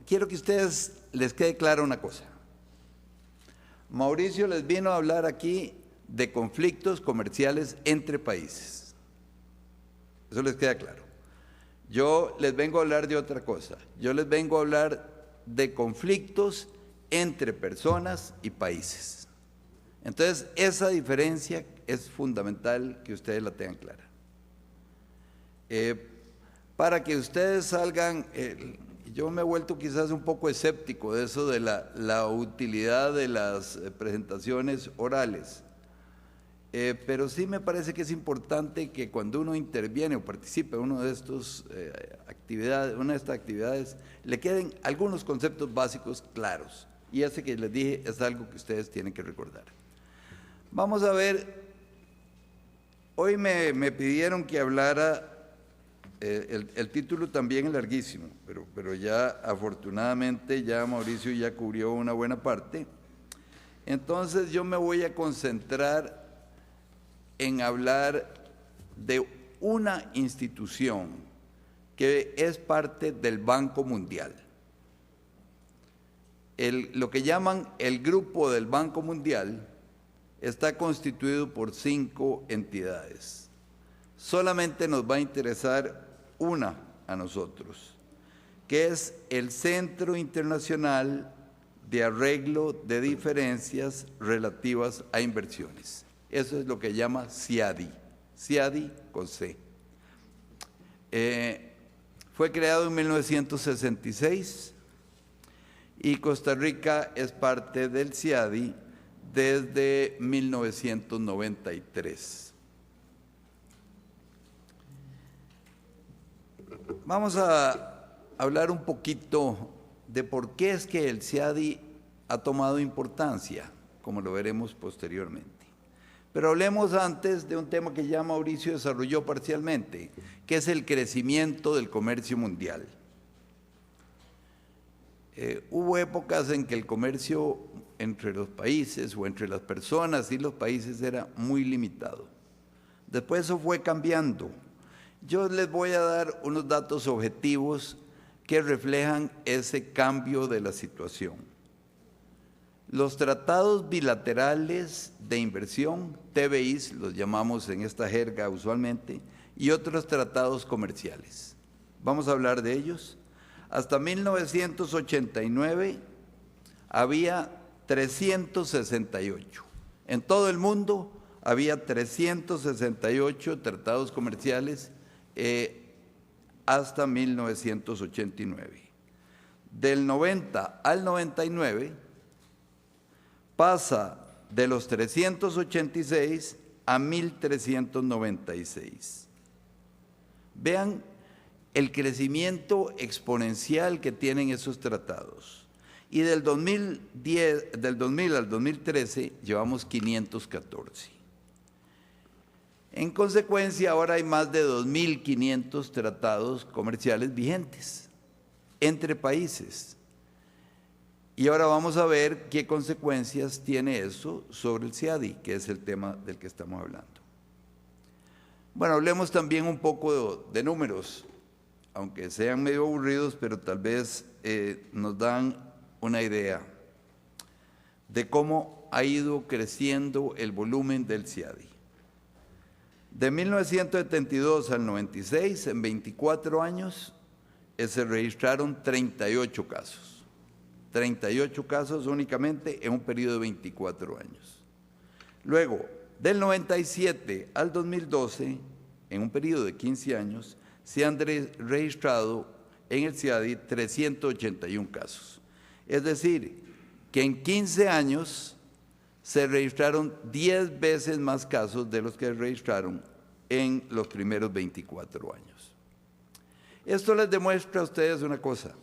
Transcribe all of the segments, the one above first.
quiero que a ustedes les quede clara una cosa. Mauricio les vino a hablar aquí de conflictos comerciales entre países. Eso les queda claro. Yo les vengo a hablar de otra cosa. Yo les vengo a hablar de conflictos entre personas y países. Entonces, esa diferencia es fundamental que ustedes la tengan clara. Para que ustedes salgan, yo me he vuelto quizás un poco escéptico de eso de la utilidad de las presentaciones orales, pero sí me parece que es importante que cuando uno interviene o participa en una de estas actividades, le queden algunos conceptos básicos claros. Y ese que les dije es algo que ustedes tienen que recordar. Vamos a ver, hoy me pidieron que hablara, el título también es larguísimo, pero ya afortunadamente ya Mauricio ya cubrió una buena parte. Entonces yo me voy a concentrar en hablar de una institución que es parte del Banco Mundial. Lo que llaman el Grupo del Banco Mundial está constituido por 5 entidades. Solamente nos va a interesar una a nosotros, que es el Centro Internacional de Arreglo de Diferencias Relativas a Inversiones. Eso es lo que llama CIADI, CIADI con C. Fue creado en 1966 y Costa Rica es parte del CIADI desde 1993. Vamos a hablar un poquito de por qué es que el CIADI ha tomado importancia, como lo veremos posteriormente. Pero hablemos antes de un tema que ya Mauricio desarrolló parcialmente, que es el crecimiento del comercio mundial. Hubo épocas en que el comercio entre los países o entre las personas y los países era muy limitado. Después eso fue cambiando. Yo les voy a dar unos datos objetivos que reflejan ese cambio de la situación. Los tratados bilaterales de inversión, TBIs, los llamamos en esta jerga usualmente, y otros tratados comerciales. Vamos a hablar de ellos. Hasta 1989 había 368. En todo el mundo había 368 tratados comerciales hasta 1989. Del 90 al 99 pasa de los 386 a 1.396. Vean el crecimiento exponencial que tienen esos tratados. Y del 2000 al 2013 llevamos 514. En consecuencia, ahora hay más de 2.500 tratados comerciales vigentes entre países. Y ahora vamos a ver qué consecuencias tiene eso sobre el CIADI, que es el tema del que estamos hablando. Bueno, hablemos también un poco de números, aunque sean medio aburridos, pero tal vez nos dan una idea de cómo ha ido creciendo el volumen del CIADI. De 1972 al 96, en 24 años, se registraron 38 casos. 38 casos únicamente en un periodo de 24 años. Luego, del 97 al 2012, en un periodo de 15 años, se han registrado en el CIADI 381 casos. Es decir, que en 15 años se registraron 10 veces más casos de los que se registraron en los primeros 24 años. Esto les demuestra a ustedes una cosa.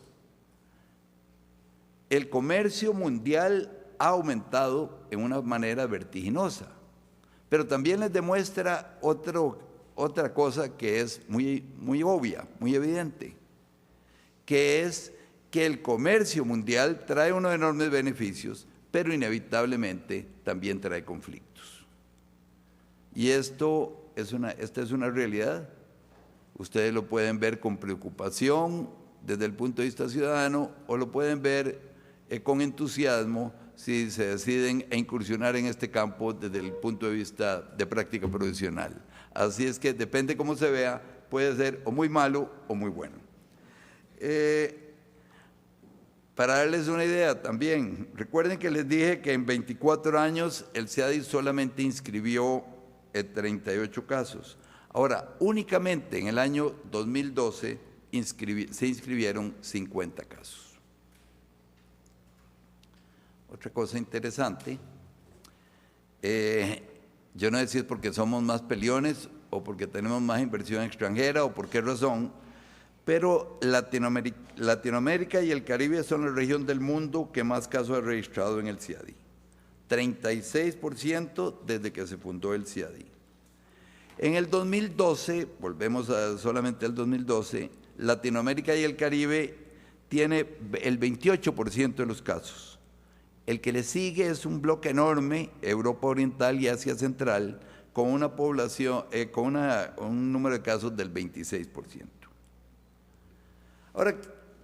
El comercio mundial ha aumentado en una manera vertiginosa, pero también les demuestra otra cosa que es muy obvia, muy evidente, que es que el comercio mundial trae unos enormes beneficios, pero inevitablemente también trae conflictos. Y esta es una realidad. Ustedes lo pueden ver con preocupación desde el punto de vista ciudadano o lo pueden ver con entusiasmo si se deciden a incursionar en este campo desde el punto de vista de práctica profesional. Así es que depende cómo se vea, puede ser o muy malo o muy bueno. Para darles una idea también, recuerden que les dije que en 24 años el CIADI solamente inscribió 38 casos. Ahora, únicamente en el año 2012 se inscribieron 50 casos. Otra cosa interesante, yo no sé si es porque somos más peleones o porque tenemos más inversión extranjera o por qué razón, pero Latinoamérica y el Caribe son la región del mundo que más casos ha registrado en el CIADI. 36% desde que se fundó el CIADI. En el 2012, volvemos solamente al 2012, Latinoamérica y el Caribe tiene el 28% de los casos. El que le sigue es un bloque enorme, Europa Oriental y Asia Central, con una población, con un número de casos del 26%. Ahora,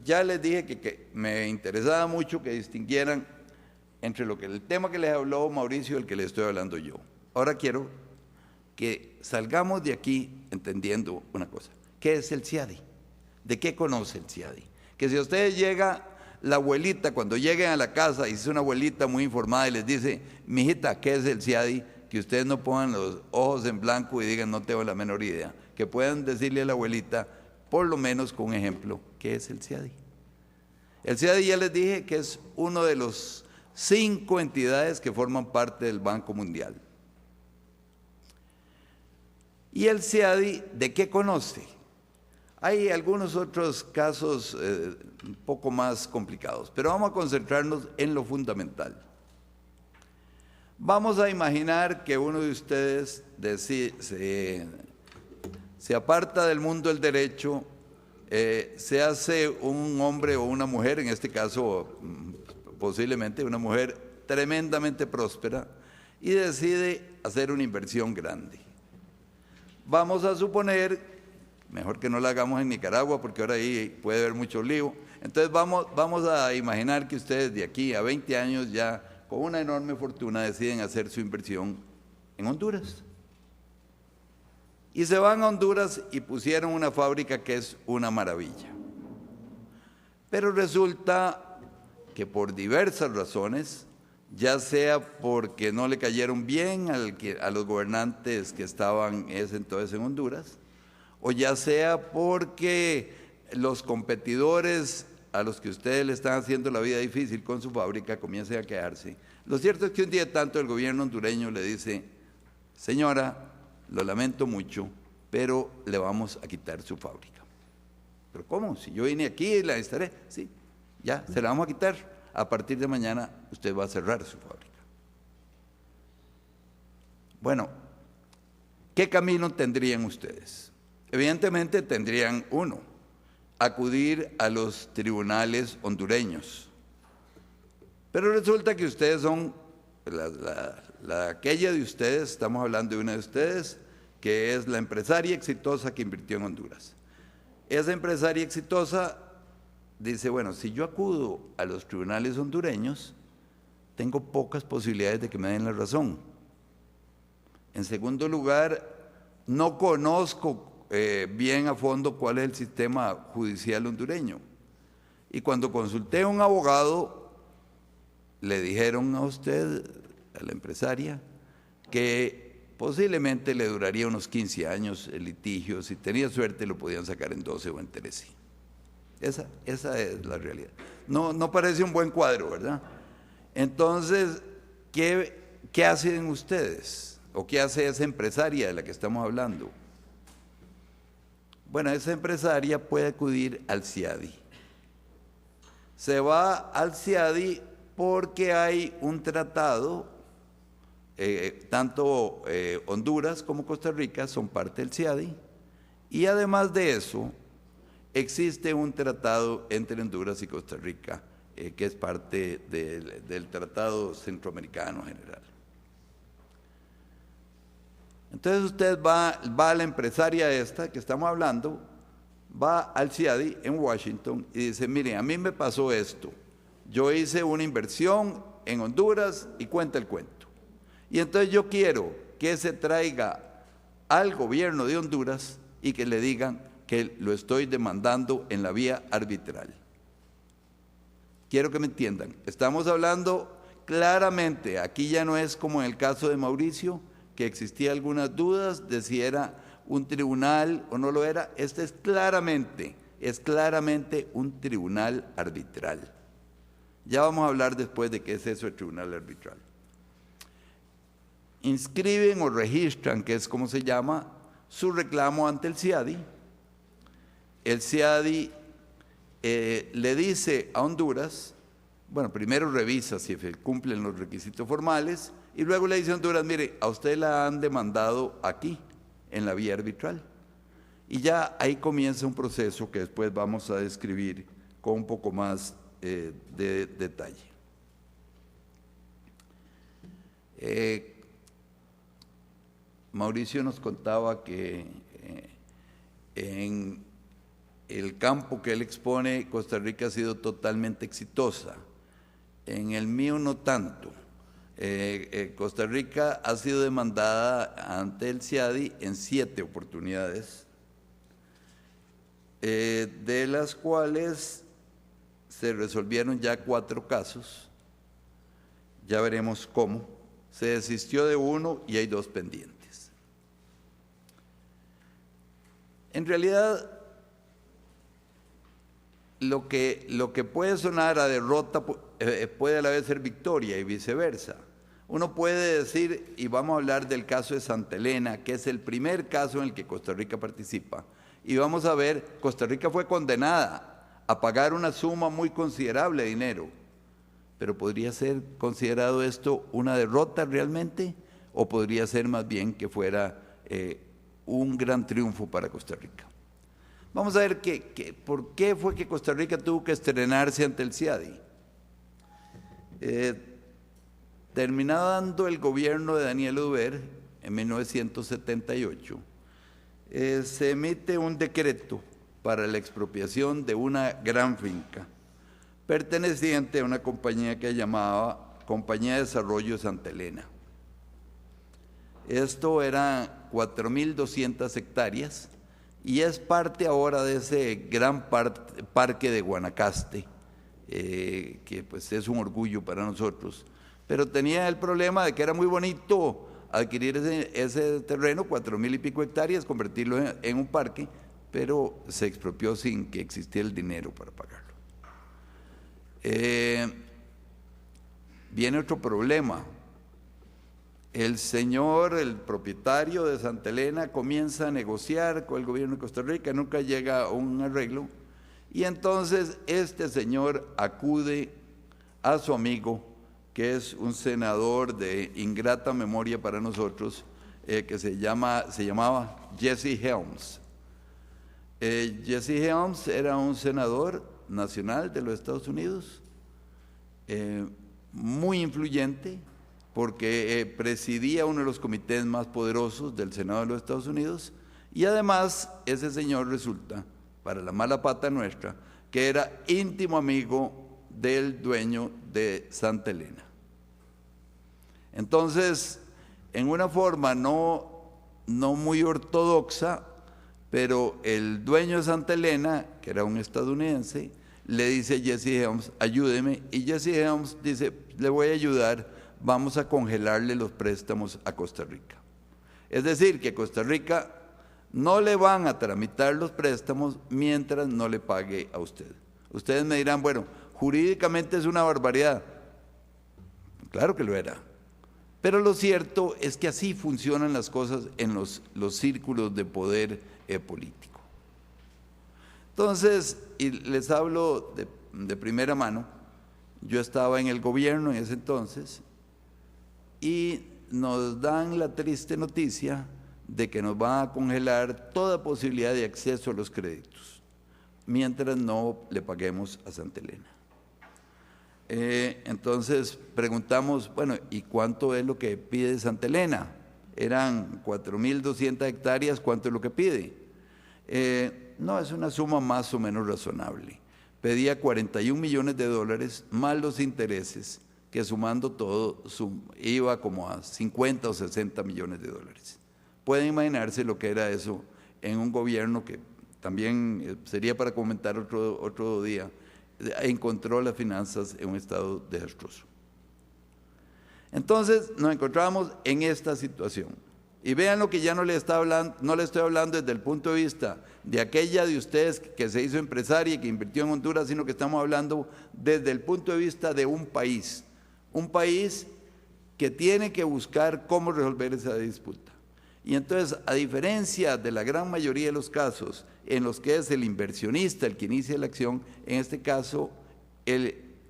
ya les dije que me interesaba mucho que distinguieran entre el tema que les habló Mauricio y el que les estoy hablando yo. Ahora quiero que salgamos de aquí entendiendo una cosa. ¿Qué es el CIADI? ¿De qué conoce el CIADI? Que si a ustedes llega la abuelita, cuando lleguen a la casa, y es una abuelita muy informada y les dice, mijita, ¿qué es el CIADI? Que ustedes no pongan los ojos en blanco y digan, no tengo la menor idea. Que puedan decirle a la abuelita, por lo menos con un ejemplo, ¿qué es el CIADI? El CIADI ya les dije que es uno de los 5 entidades que forman parte del Banco Mundial. ¿Y el CIADI de qué conoce? Hay algunos otros casos un poco más complicados, pero vamos a concentrarnos en lo fundamental. Vamos a imaginar que uno de ustedes se aparta del mundo del derecho, se hace un hombre o una mujer, en este caso posiblemente una mujer tremendamente próspera, y decide hacer una inversión grande. Vamos a suponer, mejor que no la hagamos en Nicaragua porque ahora ahí puede haber mucho lío, entonces vamos a imaginar que ustedes de aquí a 20 años ya con una enorme fortuna deciden hacer su inversión en Honduras. Y se van a Honduras y pusieron una fábrica que es una maravilla. Pero resulta que por diversas razones, ya sea porque no le cayeron bien a los gobernantes que estaban ese entonces en Honduras, o ya sea porque los competidores a los que ustedes le están haciendo la vida difícil con su fábrica comiencen a quejarse. Lo cierto es que un día de tanto el gobierno hondureño le dice, señora, lo lamento mucho, pero le vamos a quitar su fábrica. ¿Pero cómo? Si yo vine aquí y la instalé, sí, ya, se la vamos a quitar. A partir de mañana usted va a cerrar su fábrica. Bueno, ¿qué camino tendrían ustedes? Evidentemente tendrían uno, acudir a los tribunales hondureños. Pero resulta que ustedes son, aquella de ustedes, estamos hablando de una de ustedes, que es la empresaria exitosa que invirtió en Honduras. Esa empresaria exitosa dice, bueno, si yo acudo a los tribunales hondureños, tengo pocas posibilidades de que me den la razón. En segundo lugar, no conozco bien a fondo cuál es el sistema judicial hondureño. Y cuando consulté a un abogado, le dijeron a usted, a la empresaria, que posiblemente le duraría unos 15 años el litigio. Si tenía suerte, lo podían sacar en 12 o en 13. Esa es la realidad. No parece un buen cuadro, ¿verdad? Entonces, ¿qué hacen ustedes? ¿O qué hace esa empresaria de la que estamos hablando? Bueno, esa empresaria puede acudir al CIADI. Se va al CIADI porque hay un tratado, tanto Honduras como Costa Rica son parte del CIADI, y además de eso, existe un tratado entre Honduras y Costa Rica, que es parte del Tratado Centroamericano General. Entonces usted va a la empresaria esta que estamos hablando va al CIADI en Washington y dice, miren, a mí me pasó esto. Yo hice una inversión en Honduras y cuenta el cuento. Y entonces yo quiero que se traiga al gobierno de Honduras y que le digan que lo estoy demandando en la vía arbitral. Quiero que me entiendan. Estamos hablando claramente, aquí ya no es como en el caso de Mauricio, que existía algunas dudas de si era un tribunal o no lo era. Este es claramente un tribunal arbitral. Ya vamos a hablar después de qué es eso el tribunal arbitral. Inscriben o registran, que es como se llama, su reclamo ante el CIADI. El CIADI le dice a Honduras, bueno, primero revisa si cumplen los requisitos formales y luego le dice a Honduras, mire, a usted la han demandado aquí, en la vía arbitral. Y ya ahí comienza un proceso que después vamos a describir con un poco más de detalle. Mauricio nos contaba que en el campo que él expone, Costa Rica ha sido totalmente exitosa. En el mío no tanto. Costa Rica ha sido demandada ante el CIADI en 7 oportunidades, de las cuales se resolvieron ya 4 casos. Ya veremos cómo. Se desistió de 1 y hay 2 pendientes. En realidad, lo que puede sonar a derrota puede a la vez ser victoria y viceversa. Uno puede decir, y vamos a hablar del caso de Santa Elena, que es el primer caso en el que Costa Rica participa, y vamos a ver, Costa Rica fue condenada a pagar una suma muy considerable de dinero, pero ¿podría ser considerado esto una derrota realmente? ¿O podría ser más bien que fuera un gran triunfo para Costa Rica? Vamos a ver por qué fue que Costa Rica tuvo que estrenarse ante el CIADI. Terminando el gobierno de Daniel Oduber en 1978, se emite un decreto para la expropiación de una gran finca perteneciente a una compañía que llamaba Compañía de Desarrollo Santa Elena. Esto eran 4.200 hectáreas y es parte ahora de ese gran parque de Guanacaste, que pues es un orgullo para nosotros, pero tenía el problema de que era muy bonito adquirir ese terreno, 4.000 y pico hectáreas, convertirlo en un parque, pero se expropió sin que existiera el dinero para pagarlo. Viene otro problema. El señor, el propietario de Santa Elena, comienza a negociar con el gobierno de Costa Rica, nunca llega a un arreglo, y entonces este señor acude a su amigo, que es un senador de ingrata memoria para nosotros, que se llamaba Jesse Helms. Jesse Helms era un senador nacional de los Estados Unidos, muy influyente, porque presidía uno de los comités más poderosos del Senado de los Estados Unidos, y además ese señor resulta, para la mala pata nuestra, que era íntimo amigo del dueño de Santa Elena. Entonces, en una forma no muy ortodoxa, pero el dueño de Santa Elena, que era un estadounidense, le dice a Jesse Helms, ayúdeme, y Jesse Helms dice, le voy a ayudar, vamos a congelarle los préstamos a Costa Rica. Es decir, que Costa Rica no le van a tramitar los préstamos mientras no le pague a usted. Ustedes me dirán, bueno, jurídicamente es una barbaridad. Claro que lo era. Pero lo cierto es que así funcionan las cosas en los círculos de poder político. Entonces, y les hablo de primera mano, yo estaba en el gobierno en ese entonces y nos dan la triste noticia de que nos van a congelar toda posibilidad de acceso a los créditos, mientras no le paguemos a Santa Elena. Entonces preguntamos, bueno, ¿y cuánto es lo que pide Santa Elena? Eran 4.200 hectáreas, ¿cuánto es lo que pide? no, es una suma más o menos razonable. Pedía $41 millones más los intereses, que sumando todo iba como a 50 o 60 millones de dólares. Pueden imaginarse lo que era eso en un gobierno que también sería para comentar otro día, encontró las finanzas en un estado desastroso. Entonces nos encontramos en esta situación. Y vean lo que ya no le estoy hablando desde el punto de vista de aquella de ustedes que se hizo empresaria y que invirtió en Honduras, sino que estamos hablando desde el punto de vista de un país que tiene que buscar cómo resolver esa disputa. Y entonces, a diferencia de la gran mayoría de los casos en los que es el inversionista el que inicia la acción, en este caso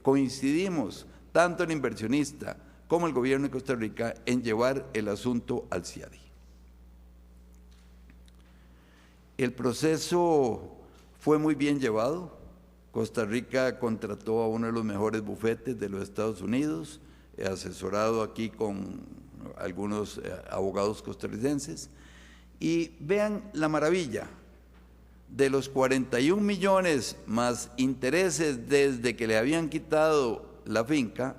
coincidimos tanto el inversionista como el gobierno de Costa Rica en llevar el asunto al CIADI. El proceso fue muy bien llevado. Costa Rica contrató a uno de los mejores bufetes de los Estados Unidos, asesorado aquí con algunos abogados costarricenses. Y vean la maravilla, de los 41 millones más intereses desde que le habían quitado la finca,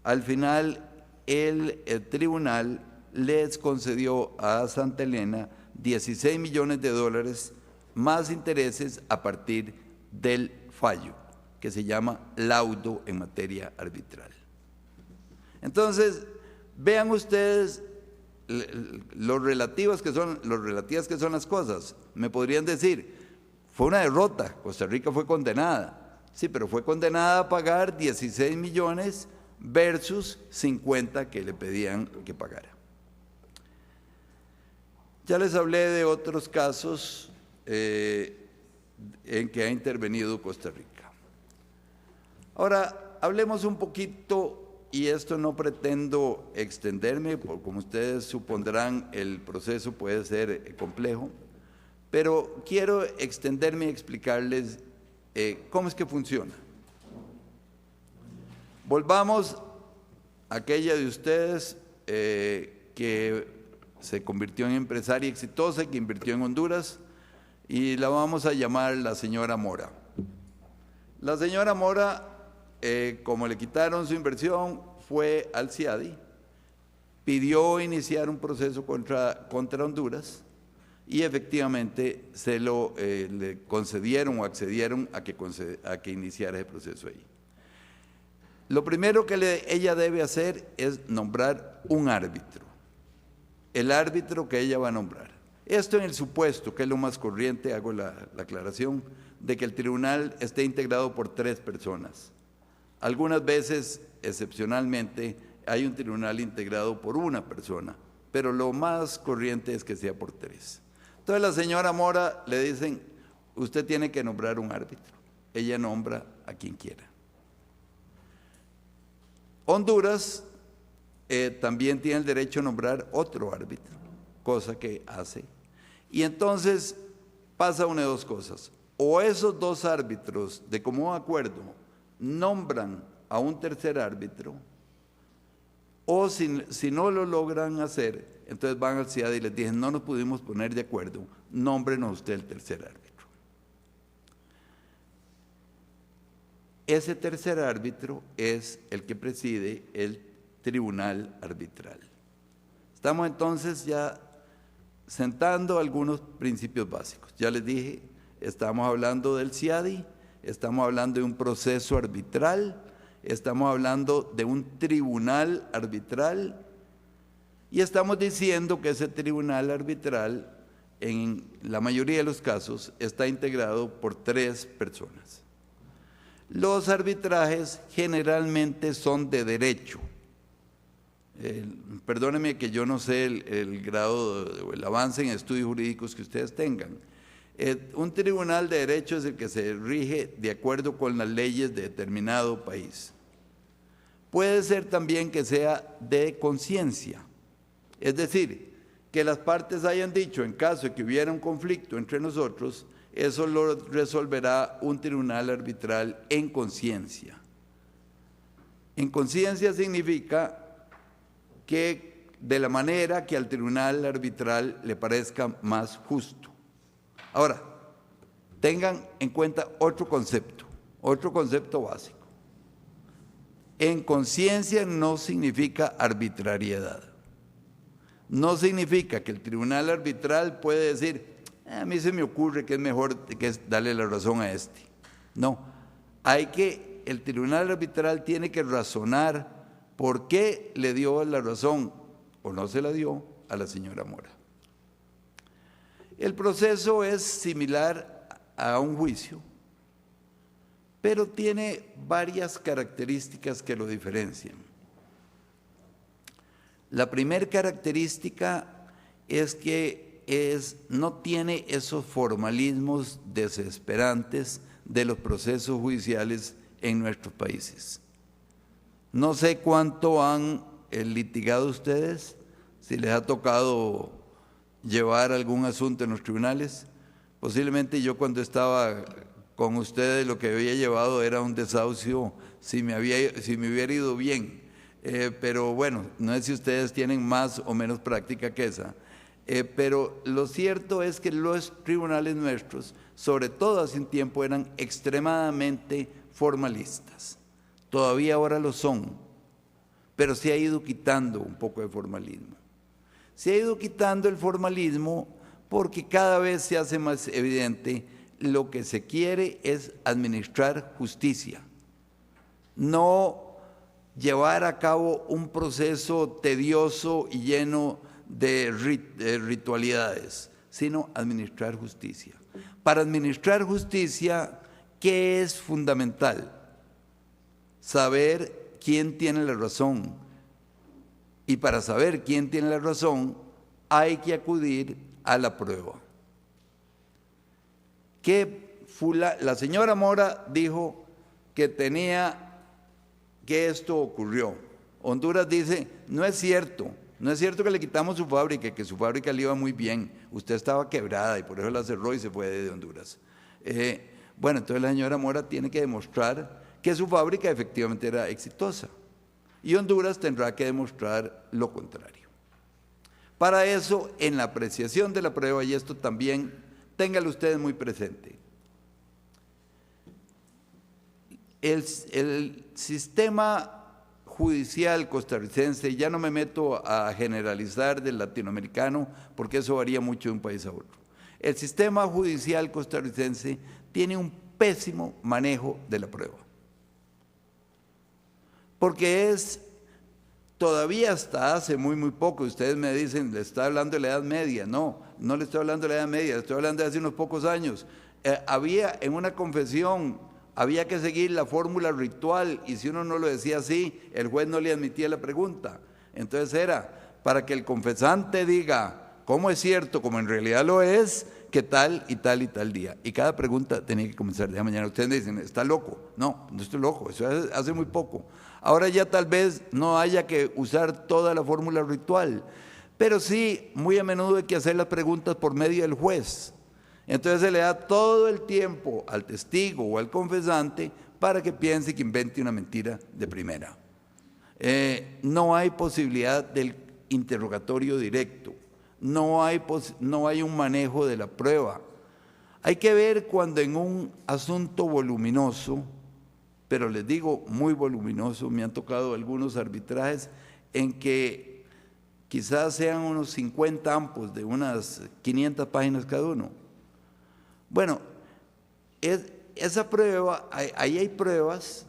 al final el tribunal les concedió a Santa Elena $16 millones más intereses a partir del fallo, que se llama laudo en materia arbitral. Entonces, vean ustedes lo relativas que son las cosas. Me podrían decir, fue una derrota, Costa Rica fue condenada. Sí, pero fue condenada a pagar 16 millones versus 50 que le pedían que pagara. Ya les hablé de otros casos en que ha intervenido Costa Rica. Ahora, hablemos un poquito, y esto no pretendo extenderme, porque como ustedes supondrán, el proceso puede ser complejo, pero quiero extenderme y explicarles cómo es que funciona. Volvamos a aquella de ustedes que se convirtió en empresaria exitosa y que invirtió en Honduras, y la vamos a llamar la señora Mora. La señora Mora, como le quitaron su inversión, fue al CIADI, pidió iniciar un proceso contra Honduras y efectivamente le concedieron o accedieron a que iniciara ese proceso ahí. Lo primero que ella debe hacer es nombrar un árbitro, el árbitro que ella va a nombrar. Esto en el supuesto, que es lo más corriente, hago la aclaración, de que el tribunal esté integrado por 3 personas. Algunas veces, excepcionalmente, hay un tribunal integrado por 1 persona, pero lo más corriente es que sea por 3. Entonces la señora Mora le dicen, usted tiene que nombrar un árbitro. Ella nombra a quien quiera. Honduras también tiene el derecho a nombrar otro árbitro, cosa que hace. Y entonces pasa una de 2 cosas. O esos 2 árbitros, de común acuerdo, nombran a un tercer árbitro, o si no lo logran hacer, entonces van al CIADI y les dicen, no nos pudimos poner de acuerdo, nómbrenos usted el tercer árbitro. Ese tercer árbitro es el que preside el tribunal arbitral. Estamos entonces ya sentando algunos principios básicos. Ya les dije, estamos hablando del CIADI, estamos hablando de un proceso arbitral, estamos hablando de un tribunal arbitral y estamos diciendo que ese tribunal arbitral, en la mayoría de los casos, está integrado por 3 personas. Los arbitrajes generalmente son de derecho. Perdónenme que yo no sé el grado o el avance en estudios jurídicos que ustedes tengan. Un tribunal de derecho es el que se rige de acuerdo con las leyes de determinado país. Puede ser también que sea de conciencia, es decir, que las partes hayan dicho, en caso de que hubiera un conflicto entre nosotros, eso lo resolverá un tribunal arbitral en conciencia. En conciencia significa que de la manera que al tribunal arbitral le parezca más justo. Ahora, tengan en cuenta otro concepto básico. En conciencia no significa arbitrariedad. No significa que el tribunal arbitral puede decir, a mí se me ocurre que es mejor que darle la razón a este. No, el tribunal arbitral tiene que razonar por qué le dio la razón o no se la dio a la señora Mora. El proceso es similar a un juicio, pero tiene varias características que lo diferencian. La primera característica es que no tiene esos formalismos desesperantes de los procesos judiciales en nuestros países. No sé cuánto han litigado ustedes, si les ha tocado llevar algún asunto en los tribunales. Posiblemente yo cuando estaba con ustedes lo que había llevado era un desahucio si me hubiera ido bien. Pero bueno, no sé si ustedes tienen más o menos práctica que esa. Pero lo cierto es que los tribunales nuestros, sobre todo hace un tiempo, eran extremadamente formalistas. Todavía ahora lo son, pero se ha ido quitando un poco de formalismo. Se ha ido quitando el formalismo porque cada vez se hace más evidente lo que se quiere es administrar justicia, no llevar a cabo un proceso tedioso y lleno de ritualidades, sino administrar justicia. Para administrar justicia, ¿qué es fundamental? Saber quién tiene la razón. Y para saber quién tiene la razón, hay que acudir a la prueba. La señora Mora dijo que esto ocurrió. Honduras dice, no es cierto que le quitamos su fábrica, que su fábrica le iba muy bien, usted estaba quebrada y por eso la cerró y se fue de Honduras. Bueno, entonces la señora Mora tiene que demostrar que su fábrica efectivamente era exitosa y Honduras tendrá que demostrar lo contrario. Para eso, en la apreciación de la prueba, y esto también ténganlo ustedes muy presente, el sistema judicial costarricense, ya no me meto a generalizar del latinoamericano porque eso varía mucho de un país a otro. El sistema judicial costarricense tiene un pésimo manejo de la prueba. Porque todavía hasta hace muy poco, ustedes me dicen, le está hablando de la Edad Media. No le estoy hablando de la Edad Media, le estoy hablando de hace unos pocos años. Había en una confesión, había que seguir la fórmula ritual y si uno no lo decía así, el juez no le admitía la pregunta. Entonces era para que el confesante diga cómo es cierto, como en realidad lo es, que tal y tal y tal día. Y cada pregunta tenía que comenzar de mañana. Ustedes me dicen, ¿está loco? No estoy loco, eso hace muy poco. Ahora ya tal vez no haya que usar toda la fórmula ritual, pero sí, muy a menudo hay que hacer las preguntas por medio del juez. Entonces se le da todo el tiempo al testigo o al confesante para que piense que invente una mentira de primera. No hay posibilidad del interrogatorio directo, no hay un manejo de la prueba. Hay que ver cuando en un asunto voluminoso, pero les digo muy voluminoso, me han tocado algunos arbitrajes en que quizás sean unos 50 ampos de unas 500 páginas cada uno. Bueno, esa prueba, ahí hay pruebas,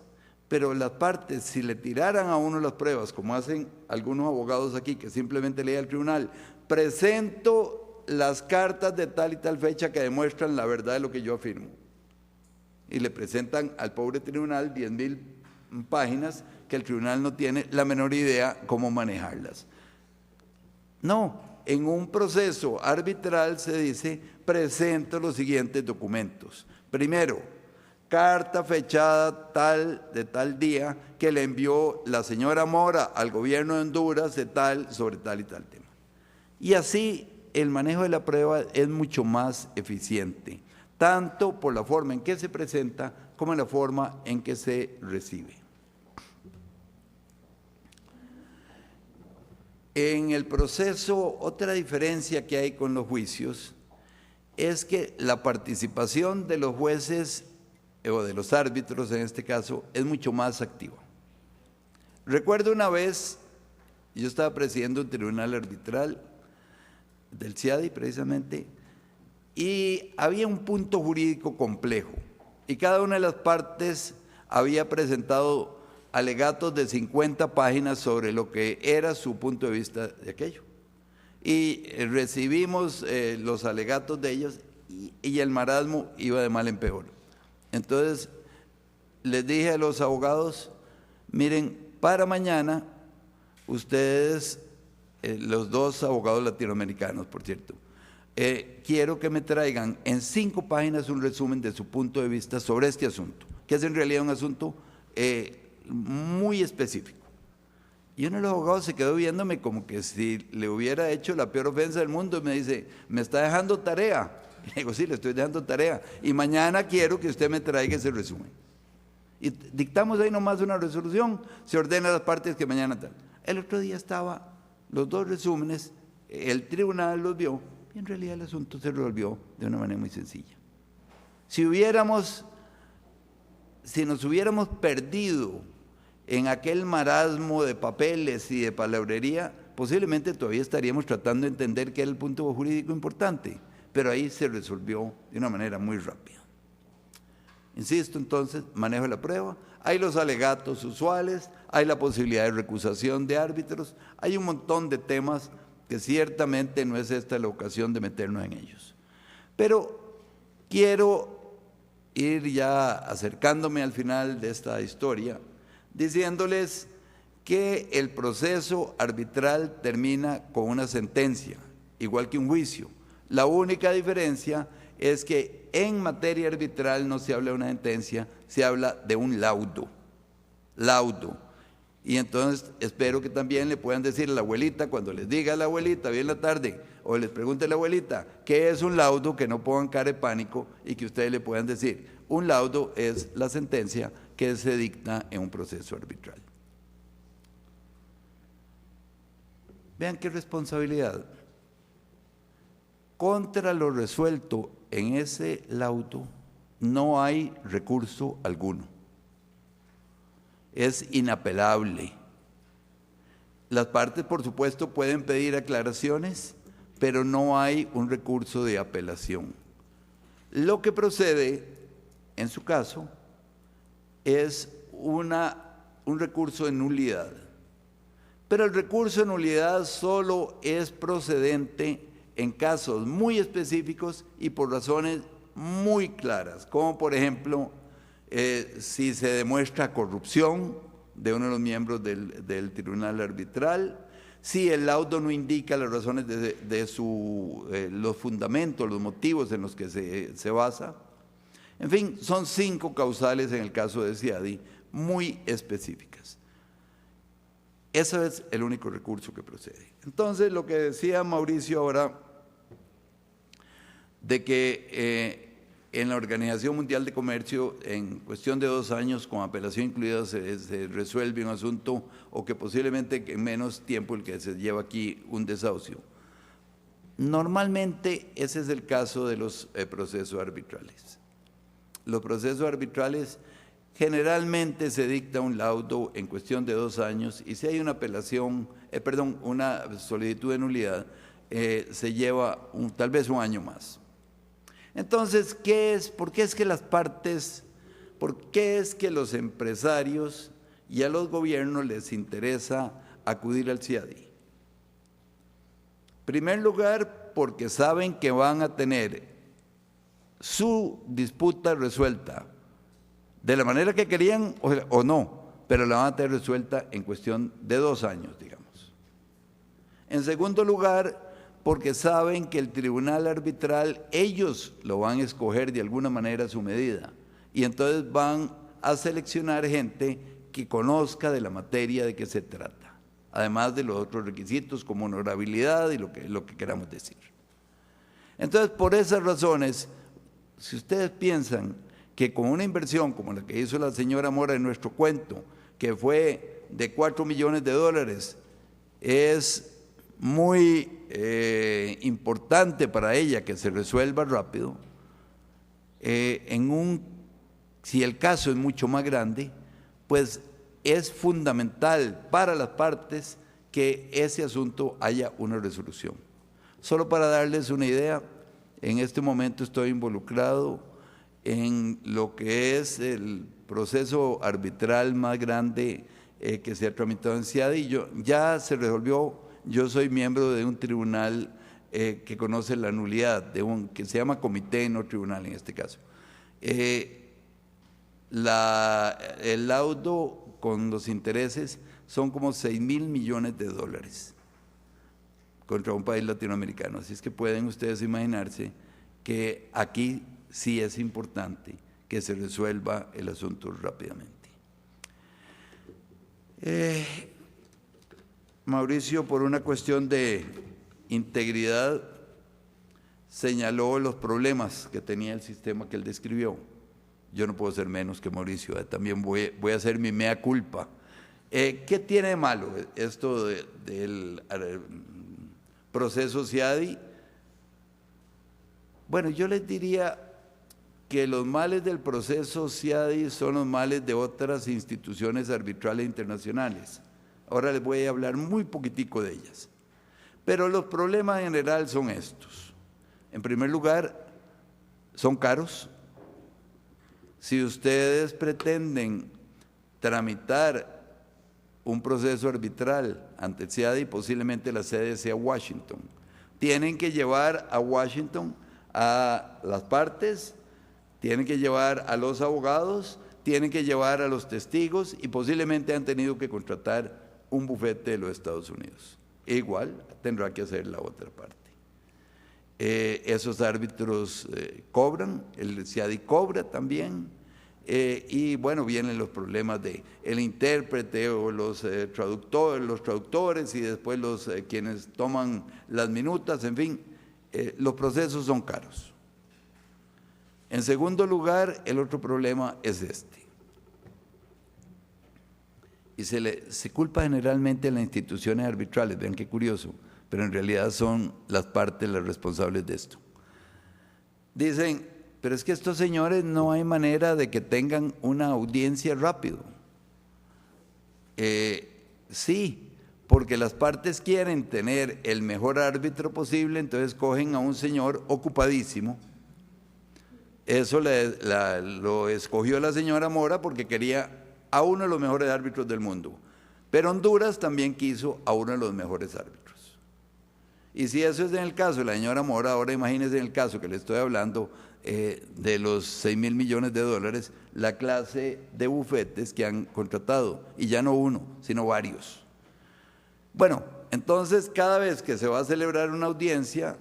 pero las partes, si le tiraran a uno las pruebas, como hacen algunos abogados aquí, que simplemente lee al tribunal, presento las cartas de tal y tal fecha que demuestran la verdad de lo que yo afirmo. Y le presentan al pobre tribunal 10,000 páginas que el tribunal no tiene la menor idea cómo manejarlas. No, en un proceso arbitral se dice, presento los siguientes documentos. Primero, carta fechada de tal día que le envió la señora Mora al gobierno de Honduras sobre tal y tal tema. Y así el manejo de la prueba es mucho más eficiente, tanto por la forma en que se presenta como en la forma en que se recibe. En el proceso, otra diferencia que hay con los juicios es que la participación de los jueces o de los árbitros en este caso es mucho más activa. Recuerdo una vez, yo estaba presidiendo un tribunal arbitral del CIADI precisamente, y había un punto jurídico complejo, y cada una de las partes había presentado alegatos de 50 páginas sobre lo que era su punto de vista de aquello. Y recibimos los alegatos de ellos y el marasmo iba de mal en peor. Entonces les dije a los abogados, miren, para mañana ustedes, los dos abogados latinoamericanos, por cierto, quiero que me traigan en 5 páginas un resumen de su punto de vista sobre este asunto, que es en realidad un asunto muy específico. Y uno de los abogados se quedó viéndome como que si le hubiera hecho la peor ofensa del mundo y me dice, ¿me está dejando tarea? Y le digo, sí, le estoy dejando tarea. Y mañana quiero que usted me traiga ese resumen. Y dictamos ahí nomás una resolución, se ordena a las partes que mañana tal. El otro día estaba los 2 resúmenes, el tribunal los vio, y en realidad el asunto se resolvió de una manera muy sencilla. Si nos hubiéramos perdido en aquel marasmo de papeles y de palabrería, posiblemente todavía estaríamos tratando de entender qué era el punto jurídico importante, pero ahí se resolvió de una manera muy rápida. Insisto, entonces, manejo de la prueba, hay los alegatos usuales, hay la posibilidad de recusación de árbitros, hay un montón de temas que ciertamente no es esta la ocasión de meternos en ellos. Pero quiero ir ya acercándome al final de esta historia, diciéndoles que el proceso arbitral termina con una sentencia, igual que un juicio. La única diferencia es que en materia arbitral no se habla de una sentencia, se habla de un laudo. Y entonces espero que también le puedan decir a la abuelita, cuando les diga a la abuelita, bien la tarde, o les pregunte a la abuelita, ¿qué es un laudo? Que no pongan cara de pánico y que ustedes le puedan decir, un laudo es la sentencia que se dicta en un proceso arbitral. Vean qué responsabilidad. Contra lo resuelto en ese laudo no hay recurso alguno. Es inapelable. Las partes, por supuesto, pueden pedir aclaraciones, pero no hay un recurso de apelación. Lo que procede, en su caso, es un recurso de nulidad. Pero el recurso de nulidad solo es procedente en casos muy específicos y por razones muy claras, como por ejemplo, si se demuestra corrupción de uno de los miembros del tribunal arbitral, si el laudo no indica las razones los fundamentos, los motivos en los que se basa. En fin, son 5 causales en el caso de CIADI muy específicas. Ese es el único recurso que procede. Entonces, lo que decía Mauricio ahora, de que en la Organización Mundial de Comercio, en cuestión de 2 años, con apelación incluida, se resuelve un asunto, o que posiblemente en menos tiempo el que se lleva aquí un desahucio. Normalmente ese es el caso de los procesos arbitrales. Los procesos arbitrales generalmente se dicta un laudo en cuestión de 2 años, y si hay una una solicitud de nulidad, se lleva tal vez un año más. Entonces, ¿por qué es que los empresarios y a los gobiernos les interesa acudir al CIADI? En primer lugar, porque saben que van a tener su disputa resuelta de la manera que querían o no, pero la van a tener resuelta en cuestión de 2 años, digamos. En segundo lugar, porque saben que el tribunal arbitral, ellos lo van a escoger de alguna manera a su medida, y entonces van a seleccionar gente que conozca de la materia de que se trata, además de los otros requisitos como honorabilidad y lo que queramos decir. Entonces, por esas razones, si ustedes piensan que con una inversión como la que hizo la señora Mora en nuestro cuento, que fue de $4 millones, es muy importante para ella que se resuelva rápido. Si el caso es mucho más grande, pues es fundamental para las partes que ese asunto haya una resolución. Solo para darles una idea, en este momento estoy involucrado en lo que es el proceso arbitral más grande que se ha tramitado en CIADI. Ya se resolvió, yo soy miembro de un tribunal que conoce la nulidad, que se llama comité, no tribunal en este caso. El laudo con los intereses son como 6.000 millones de dólares contra un país latinoamericano. Así es que pueden ustedes imaginarse que aquí sí es importante que se resuelva el asunto rápidamente. Mauricio, por una cuestión de integridad, señaló los problemas que tenía el sistema que él describió. Yo no puedo ser menos que Mauricio, también voy a hacer mi mea culpa. ¿Qué tiene de malo esto del proceso CIADI? Bueno, yo les diría que los males del proceso CIADI son los males de otras instituciones arbitrales internacionales. Ahora les voy a hablar muy poquitico de ellas. Pero los problemas en general son estos. En primer lugar, son caros. Si ustedes pretenden tramitar un proceso arbitral ante el CIADI, posiblemente la sede sea Washington. Tienen que llevar a Washington a las partes, tienen que llevar a los abogados, tienen que llevar a los testigos y posiblemente han tenido que contratar un bufete de los Estados Unidos. Igual tendrá que hacer la otra parte. Esos árbitros cobran, el CIADI cobra también, y bueno, vienen los problemas de el intérprete o los traductores y después quienes toman las minutas, en fin, los procesos son caros. En segundo lugar, el otro problema es este. Y se culpa generalmente a las instituciones arbitrales, vean qué curioso, pero en realidad son las partes las responsables de esto. Dicen, pero es que estos señores no hay manera de que tengan una audiencia rápido. Sí, porque las partes quieren tener el mejor árbitro posible, entonces cogen a un señor ocupadísimo. Eso lo escogió la señora Mora porque quería a uno de los mejores árbitros del mundo. Pero Honduras también quiso a uno de los mejores árbitros. Y si eso es en el caso de la señora Mora, ahora imagínense en el caso que le estoy hablando de los 6.000 millones de dólares, la clase de bufetes que han contratado, y ya no uno, sino varios. Bueno, entonces cada vez que se va a celebrar una audiencia,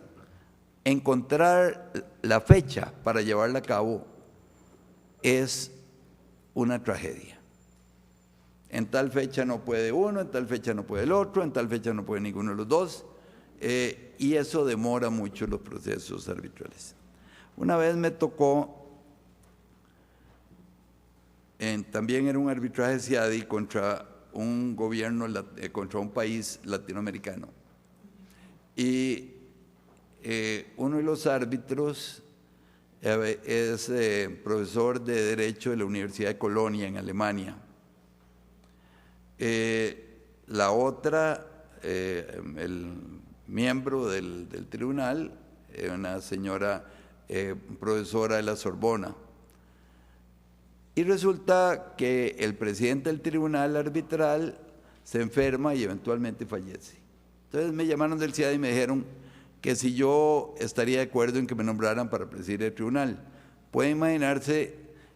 encontrar la fecha para llevarla a cabo es una tragedia. En tal fecha no puede uno, en tal fecha no puede el otro, en tal fecha no puede ninguno de los dos, y eso demora mucho los procesos arbitrales. Una vez me tocó, también era un arbitraje CIADI contra un gobierno, contra un país latinoamericano. Y uno de los árbitros es profesor de Derecho de la Universidad de Colonia en Alemania. La otra, el miembro del tribunal, una señora profesora de la Sorbona. Y resulta que el presidente del tribunal arbitral se enferma y eventualmente fallece. Entonces me llamaron del CIADI y me dijeron que si yo estaría de acuerdo en que me nombraran para presidir el tribunal. Pueden imaginarse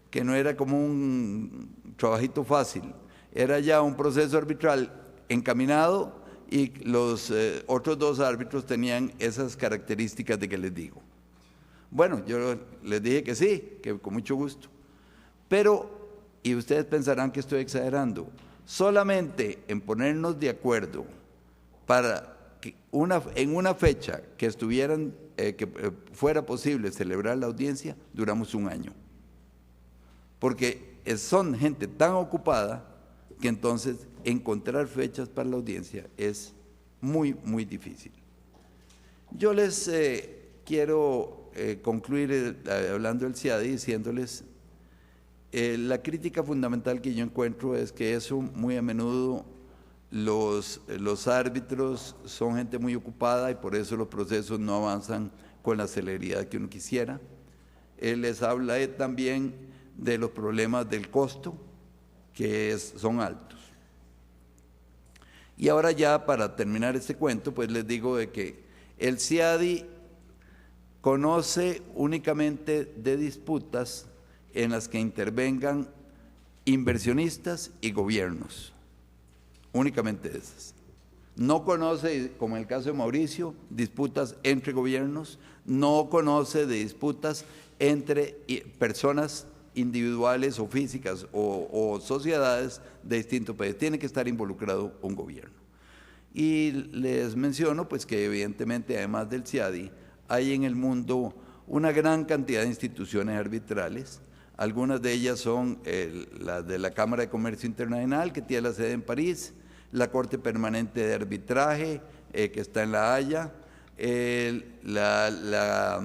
que no era como un trabajito fácil, era ya un proceso arbitral encaminado y los otros dos árbitros tenían esas características de que les digo. Bueno, yo les dije que sí, que con mucho gusto. Pero, y ustedes pensarán que estoy exagerando, solamente en ponernos de acuerdo para que en una fecha que fuera posible celebrar la audiencia, duramos un año. Porque son gente tan ocupada que entonces encontrar fechas para la audiencia es muy, muy difícil. Yo les quiero concluir hablando del CIADI diciéndoles la crítica fundamental que yo encuentro es que eso muy a menudo los árbitros son gente muy ocupada y por eso los procesos no avanzan con la celeridad que uno quisiera. Les habla también de los problemas del costo, que son altos. Y ahora ya para terminar este cuento, pues les digo de que el CIADI conoce únicamente de disputas en las que intervengan inversionistas y gobiernos, únicamente esas. No conoce, como en el caso de Mauricio, disputas entre gobiernos, no conoce de disputas entre personas individuales o físicas o sociedades de distintos países. Tiene que estar involucrado un gobierno. Y les menciono pues que evidentemente además del CIADI hay en el mundo una gran cantidad de instituciones arbitrales. Algunas de ellas son las de la Cámara de Comercio Internacional, que tiene la sede en París, la Corte Permanente de Arbitraje, que está en La Haya, la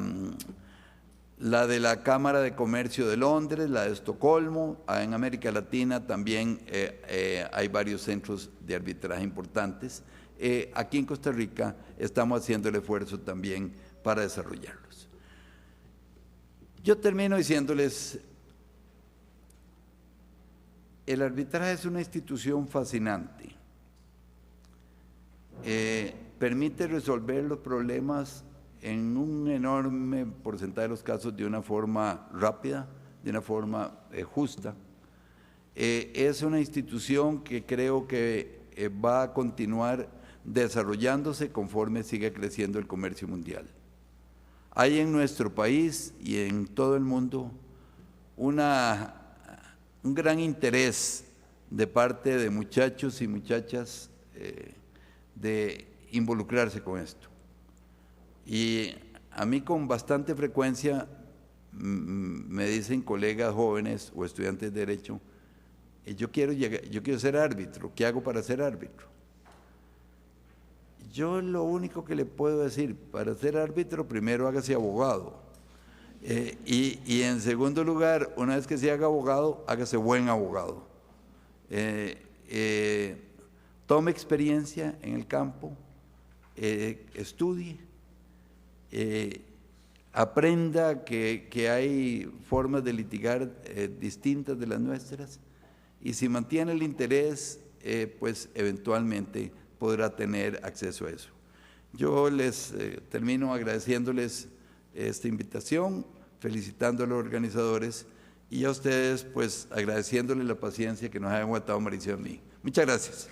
de la Cámara de Comercio de Londres, la de Estocolmo. En América Latina también hay varios centros de arbitraje importantes. Aquí en Costa Rica estamos haciendo el esfuerzo también para desarrollarlos. Yo termino diciéndoles, el arbitraje es una institución fascinante. Permite resolver los problemas en un enorme porcentaje de los casos de una forma rápida, de una forma justa. Es una institución que creo que va a continuar desarrollándose conforme siga creciendo el comercio mundial. Hay en nuestro país y en todo el mundo un gran interés de parte de muchachos y muchachas de involucrarse con esto. Y a mí con bastante frecuencia me dicen colegas jóvenes o estudiantes de Derecho, yo quiero ser árbitro, ¿qué hago para ser árbitro? Yo lo único que le puedo decir, para ser árbitro primero hágase abogado. Y en segundo lugar, una vez que se haga abogado, hágase buen abogado. Tome experiencia en el campo, estudie, aprenda que hay formas de litigar distintas de las nuestras, y si mantiene el interés, pues eventualmente podrá tener acceso a eso. Yo les termino agradeciéndoles esta invitación, felicitando a los organizadores y a ustedes pues agradeciéndoles la paciencia que nos hayan aguantado Mauricio y a mí. Muchas gracias.